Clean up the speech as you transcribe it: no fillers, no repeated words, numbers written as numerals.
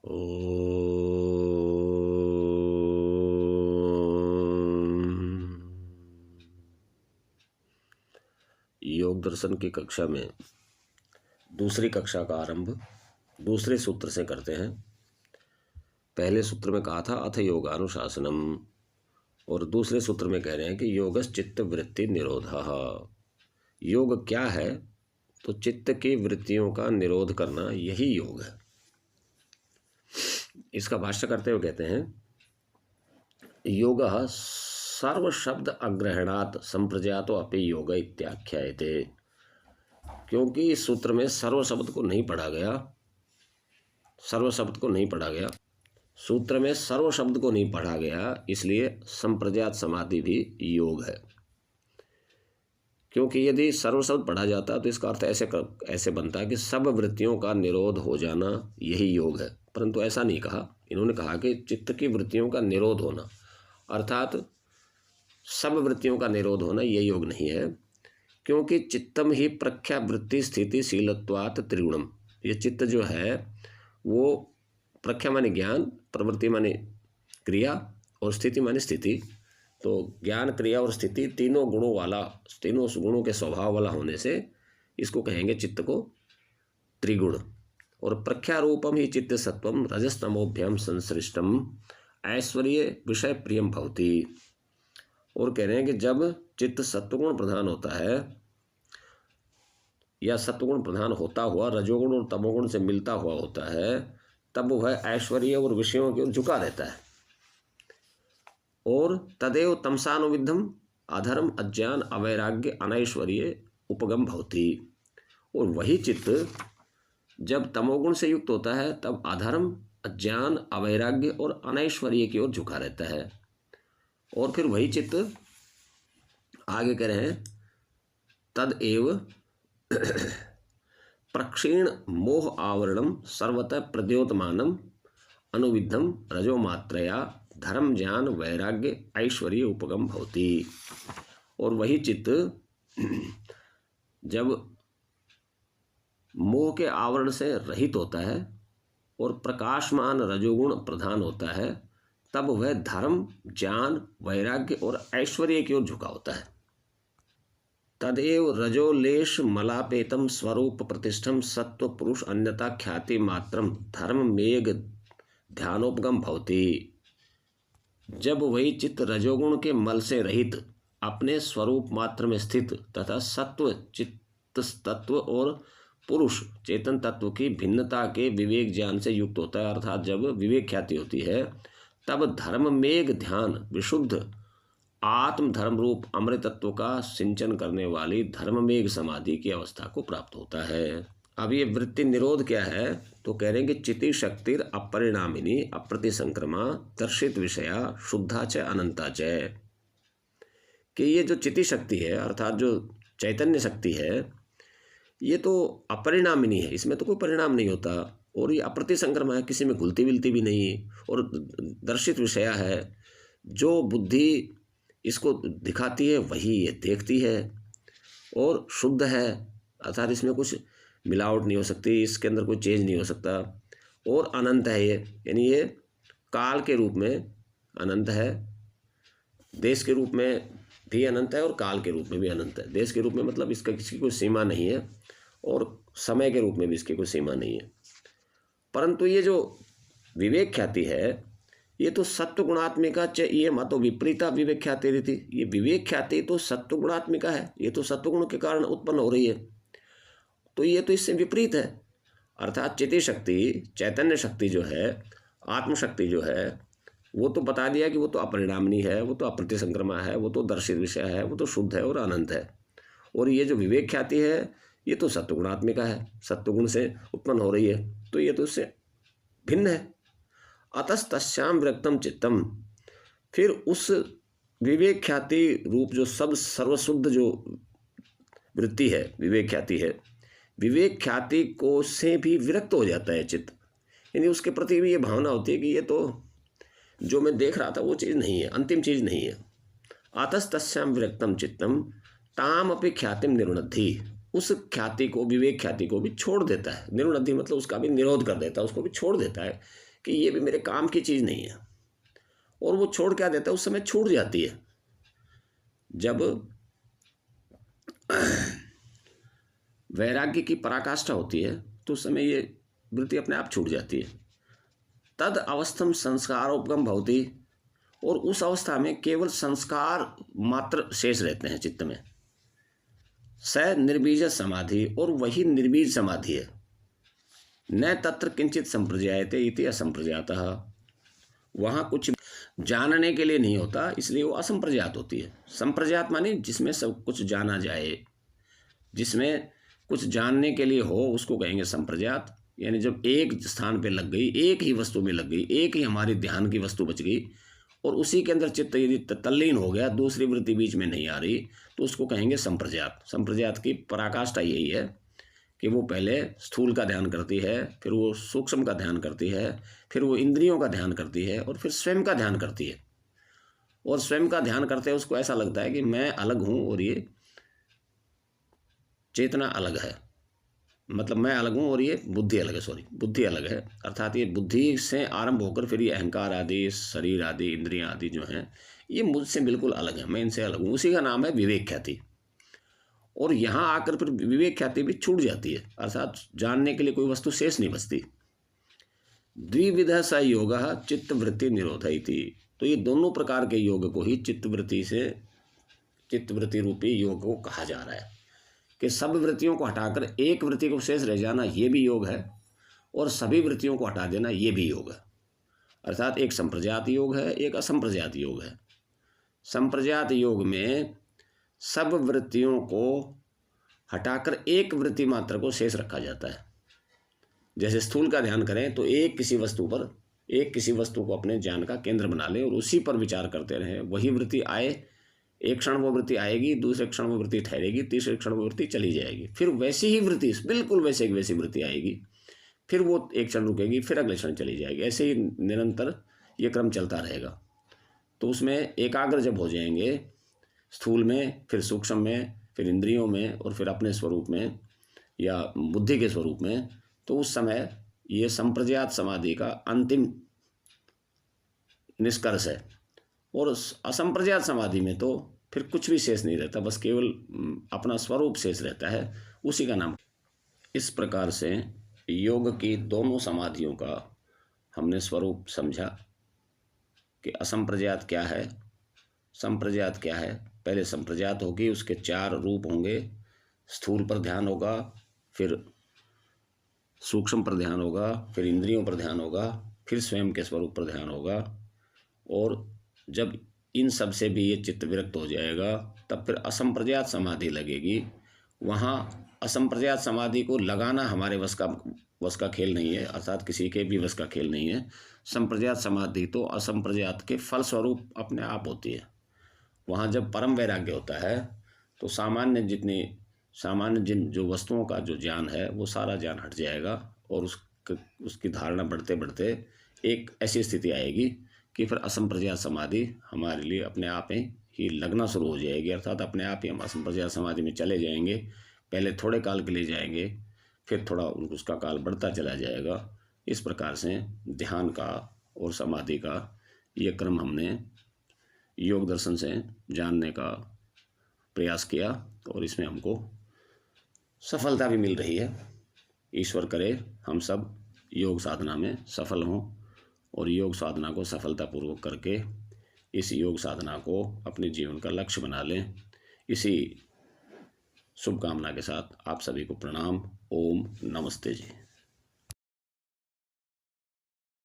योग दर्शन की कक्षा में दूसरी कक्षा का आरंभ दूसरे सूत्र से करते हैं। पहले सूत्र में कहा था अथ योगानुशासनम, और दूसरे सूत्र में कह रहे हैं कि योगस चित्त वृत्ति निरोधः। योग क्या है? तो चित्त की वृत्तियों का निरोध करना, यही योग है। इसका भाष्य करते हुए कहते हैं योगः सर्व शब्द अग्रहणात् संप्रजातो अपि योग इत्याख्यायते। क्योंकि इस सूत्र में सर्व शब्द को नहीं पढ़ा गया, सूत्र में सर्व शब्द को नहीं पढ़ा गया, इसलिए संप्रजात समाधि भी योग है। क्योंकि यदि सर्व शब्द पढ़ा जाता तो इसका अर्थ ऐसे बनता कि सब वृत्तियों का निरोध हो जाना यही योग है, परंतु ऐसा नहीं कहा। इन्होंने कहा कि चित्त की वृत्तियों का निरोध होना, अर्थात सब वृत्तियों का निरोध होना, ये योग नहीं है। क्योंकि चित्तम ही प्रख्या वृत्ति स्थिति शीलत्वात् त्रिगुणम। ये चित्त जो है वो प्रख्या माने ज्ञान, प्रवृत्ति माने क्रिया और स्थिति माने स्थिति। तो ज्ञान, क्रिया और स्थिति तीनों गुणों वाला, तीनों गुणों के स्वभाव वाला होने से इसको कहेंगे चित्त को त्रिगुण। और प्रख्यारूपम ही चित्त सत्वम रजस्तमोभ्यम संसृष्टम ऐश्वर्य विषय प्रियम भवति। और कह रहे हैं कि जब चित्त सत्वगुण प्रधान होता है या सत्वगुण प्रधान होता हुआ रजोगुण और तमोगुण से मिलता हुआ होता है, तब वह ऐश्वर्य और विषयों की ओर झुका रहता है। और तदेव तमसानुविद्धम अधर्म अज्ञान अवैराग्य अनैश्वर्य उपगम भवति। और वही चित्त जब तमोगुण से युक्त होता है तब अधर्म, अज्ञान, अवैराग्य और अनैश्वर्य की ओर झुका रहता है। और फिर वही चित्त आगे कह रहे हैं तदेव प्रक्षीण मोह आवरणम सर्वतः प्रद्योतमानम अनुविद्धम रजोमात्रया धर्म ज्ञान वैराग्य ऐश्वर्य उपगम भवति। और वही चित्त जब मोह के आवरण से रहित होता है और प्रकाशमान रजोगुण प्रधान होता है, तब वह धर्म, ज्ञान, वैराग्य और ऐश्वर्य की ओर झुका होता है। तदेव रजोलेश मलापेतम स्वरूप प्रतिष्ठम सत्व पुरुष अन्यता ख्याति मात्रम धर्म मेघ ध्यानोपगम भवति। जब वही चित्त रजोगुण के मल से रहित अपने स्वरूप मात्र में स्थित तथा सत्व चित्त तत्व और पुरुष चेतन तत्व की भिन्नता के विवेक ज्ञान से युक्त होता है, अर्थात जब विवेक ख्याति होती है, तब धर्म मेघ ध्यान विशुद्ध आत्म धर्म रूप अमृत तत्व का सिंचन करने वाली धर्म मेघ समाधि की अवस्था को प्राप्त होता है। अब ये वृत्ति निरोध क्या है? तो कह रहे हैं कि चिति शक्तिर अपरिणामिनी अप्रतिसंक्रमा दर्शित विषया शुद्धा च अनंता च। कि ये जो चिति शक्ति है अर्थात जो चैतन्य शक्ति है, ये तो अपरिणामिनी है, इसमें तो कोई परिणाम नहीं होता, और ये अप्रतिसंक्रमा है, किसी में घुलती मिलती भी नहीं, और दर्शित विषया है, जो बुद्धि इसको दिखाती है वही ये देखती है, और शुद्ध है, अर्थात इसमें कुछ मिलावट नहीं हो सकती, इसके अंदर कोई चेंज नहीं हो सकता, और अनंत है ये, यानी ये काल के रूप में अनंत है, देश के रूप में भी अनंत है और काल के रूप में भी अनंत है। देश के रूप में मतलब इसका किसी कोई सीमा नहीं है, और समय के रूप में भी इसकी कोई सीमा नहीं है। परंतु ये जो विवेक ख्याति है, ये तो सत्व गुणात्मिका च ये मतो विपरीता विवेक ख्याति रहती। ये विवेक ख्याति तो सत्व गुणात्मिका है, ये तो सत्वगुण के कारण उत्पन्न हो रही है, तो ये तो इससे विपरीत है। अर्थात चिति शक्ति, चैतन्य शक्ति जो है, आत्मशक्ति जो है, वो तो बता दिया कि वो तो अपरिणामिनी है, वो तो अप्रतिसंक्रमा है, वो तो दर्शित विषय है, वो तो शुद्ध है और अनंत है। और ये जो विवेक ख्याति है, ये तो सत्वगुणात्मिका है, सत्वगुण से उत्पन्न हो रही है, तो ये तो इससे भिन्न है। अतस्तस्याम विरक्तम चित्तम, फिर उस विवेक ख्याति रूप जो सब सर्वशुद्ध जो वृत्ति है, विवेक ख्याति है, विवेक ख्याति को से भी विरक्त हो जाता है चित्त, यानी उसके प्रति भी ये भावना होती है कि ये तो जो मैं देख रहा था वो चीज़ नहीं है, अंतिम चीज़ नहीं है। आतस्तस्याम विरक्तम चित्तम ताम अपि ख्यातिम निरुणद्धि, उस ख्याति को, विवेक ख्याति को भी छोड़ देता है। निरुणद्धि मतलब उसका भी निरोध कर देता है, उसको भी छोड़ देता है कि ये भी मेरे काम की चीज़ नहीं है, और वो छोड़ क्या देता है, उस समय छूट जाती है। जब वैराग्य की पराकाष्ठा होती है तो उस समय ये वृत्ति अपने आप छूट जाती है। तद अवस्थम संस्कारोपगम भवति, और उस अवस्था में केवल संस्कार मात्र शेष रहते हैं चित्त में। स निर्बीज समाधि, और वही निर्बीज समाधि है। न तत्र किंचित संप्रजायते इति असंप्रजातः, वहाँ कुछ जानने के लिए नहीं होता, इसलिए वो असंप्रजात होती है। संप्रजात माने जिसमें सब कुछ जाना जाए, जिसमें कुछ जानने के लिए हो, उसको कहेंगे संप्रजात। यानी जब एक स्थान पे लग गई, एक ही वस्तु में लग गई, एक ही हमारी ध्यान की वस्तु बच गई, और उसी के अंदर चित्त यदि तल्लीन हो गया, दूसरी वृत्ति बीच में नहीं आ रही, तो उसको कहेंगे संप्रजात। संप्रजात की पराकाष्ठा यही है कि वो पहले स्थूल का ध्यान करती है, फिर वो सूक्ष्म का ध्यान करती है, फिर वो इंद्रियों का ध्यान करती है, और फिर स्वयं का ध्यान करती है। और स्वयं का ध्यान करते हैं उसको ऐसा लगता है कि मैं अलग हूँ और ये चेतना अलग है, मतलब मैं अलग हूँ और ये बुद्धि अलग है, सॉरी बुद्धि अलग है। अर्थात ये बुद्धि से आरंभ होकर फिर ये अहंकार आदि, शरीर आदि, इंद्रियां आदि जो हैं, ये मुझसे बिल्कुल अलग है, मैं इनसे अलग हूँ। उसी का नाम है विवेक ख्याति। और यहाँ आकर फिर विवेक ख्याति भी छूट जाती है, अर्थात जानने के लिए कोई वस्तु शेष नहीं बचती। द्विविध स योग चित्तवृत्ति निरोध इति, तो ये दोनों प्रकार के योग को ही चित्तवृत्ति रूपी योग को कहा जा रहा है कि सब वृत्तियों को हटाकर एक वृत्ति को शेष रह जाना, ये भी योग है, और सभी वृत्तियों को हटा देना, ये भी योग है। अर्थात एक संप्रजात योग है, एक असंप्रजात योग है। संप्रजात योग में सब वृत्तियों को हटाकर एक वृत्ति मात्र को शेष रखा जाता है। जैसे स्थूल का ध्यान करें तो एक किसी वस्तु को अपने ज्ञान का केंद्र बना लें और उसी पर विचार करते रहें। वही वृत्ति आए, एक क्षण वो वृत्ति आएगी, दूसरे क्षण वो वृत्ति ठहरेगी, तीसरे क्षण वो वृत्ति चली जाएगी, फिर वैसी ही वृत्ति, बिल्कुल वैसे की वैसी वृत्ति आएगी, फिर वो एक क्षण रुकेगी, फिर अगले क्षण चली जाएगी। ऐसे ही निरंतर ये क्रम चलता रहेगा। तो उसमें एकाग्र जब हो जाएंगे, स्थूल में, फिर सूक्ष्म में, फिर इंद्रियों में, और फिर अपने स्वरूप में या बुद्धि के स्वरूप में, तो उस समय ये संप्रजात समाधि का अंतिम निष्कर्ष है। और असंप्रजात समाधि में तो फिर कुछ भी शेष नहीं रहता, बस केवल अपना स्वरूप शेष रहता है, उसी का नाम। इस प्रकार से योग की दोनों समाधियों का हमने स्वरूप समझा कि असंप्रजात क्या है, संप्रजात क्या है। पहले संप्रजात होगी, उसके 4 रूप होंगे। स्थूल पर ध्यान होगा, फिर सूक्ष्म पर ध्यान होगा, फिर इंद्रियों पर ध्यान होगा, फिर स्वयं के स्वरूप पर ध्यान होगा। और जब इन सब से भी ये चित्त विरक्त हो जाएगा, तब फिर असंप्रजात समाधि लगेगी। वहाँ असंप्रजात समाधि को लगाना हमारे वश का खेल नहीं है, अर्थात किसी के भी वश का खेल नहीं है। संप्रजात समाधि तो असंप्रजात के फलस्वरूप अपने आप होती है। वहाँ जब परम वैराग्य होता है तो सामान्य जिन जो वस्तुओं का जो ज्ञान है, वो सारा ज्ञान हट जाएगा, और उसकी धारणा बढ़ते बढ़ते एक ऐसी स्थिति आएगी कि फिर असंप्रजात समाधि हमारे लिए अपने आप ही लगना शुरू हो जाएगी। अर्थात अपने आप ही हम असंप्रजात समाधि में चले जाएंगे। पहले थोड़े काल के लिए जाएंगे, फिर थोड़ा उसका काल बढ़ता चला जाएगा। इस प्रकार से ध्यान का और समाधि का ये क्रम हमने योग दर्शन से जानने का प्रयास किया, और इसमें हमको सफलता भी मिल रही है। ईश्वर करे हम सब योग साधना में सफल हों, और योग साधना को सफलतापूर्वक करके इस योग साधना को अपने जीवन का लक्ष्य बना लें। इसी शुभकामना के साथ आप सभी को प्रणाम। ओम नमस्ते जी।